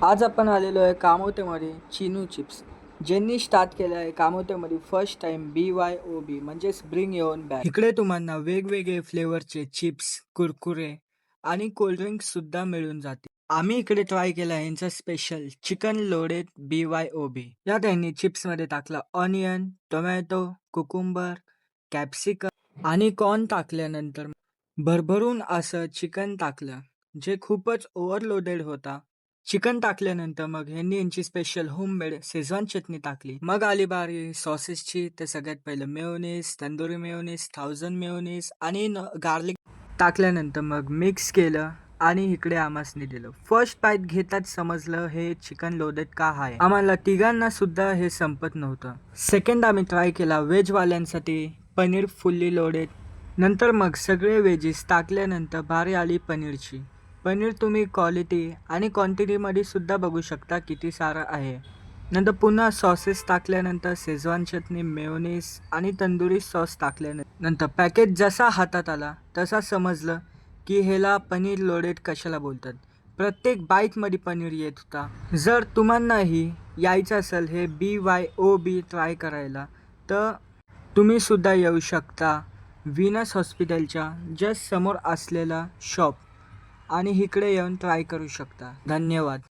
आज आपण आलेलो आहे कामोतेमध्ये चिनू चिप्स, ज्यांनी स्टार्ट केलं आहे कामोतेमध्ये फर्स्ट टाइम BYOB म्हणजेच ब्रिंग युअर बॅक. इकडे तुम्हाला वेगवेगळे फ्लेवरचे चिप्स, कुरकुरे आणि कोल्ड्रिंक सुद्धा मिळून जाते. आम्ही इकडे ट्राय केला आहे यांचा स्पेशल चिकन लोडेड BYOB. या त्यांनी चिप्स मध्ये टाकलं ऑनियन, टोमॅटो, कुकुंबर, कॅप्सिकम आणि कॉर्न टाकल्यानंतर भरभरून असं चिकन टाकलं, जे खूपच ओव्हरलोडेड होता. चिकन टाकल्यानंतर मग ह्यांनी यांची स्पेशल होममेड शेजवान चटणी टाकली. मग आली बारी सॉसेसची. तर सगळ्यात पहिलं मेयोनीज, तंदुरी मेयोनीज, 1000 मेयोनीज आणि गार्लिक टाकल्यानंतर मग मिक्स केलं आणि इकडे आमासनी दिलं. फर्स्ट बाईट घेताच समजलं हे चिकन लोडेड का आहे. आम्हाला तिघांना सुद्धा हे संपत नव्हतं. सेकंड आम्ही ट्राय केला व्हेजवाल्यांसाठी पनीर फुल्ली लोडेड. नंतर मग सगळे व्हेजीस टाकल्यानंतर बारी आली पनीरची. पनीर तुम्ही क्वालिटी आणि क्वांटिटीमध्ये सुद्धा बघू शकता किती सारं आहे. नंतर पुन्हा सॉसेस टाकल्यानंतर शेजवान चटणी, मेयोनीज आणि तंदुरी सॉस टाकल्यानंतर पॅकेट जसा हातात आला तसा समजलं की ह्याला पनीर लोडेड कशाला बोलतात. प्रत्येक बाईटमध्ये पनीर येत होता. जर तुम्हालाही यायचं असेल हे BYOB ट्राय करायला तर तुम्ही सुद्धा येऊ शकता व्हीनस हॉस्पिटलच्या जस्ट समोर असलेला शॉप आणि इकडे येऊन ट्राय करू शकता. धन्यवाद.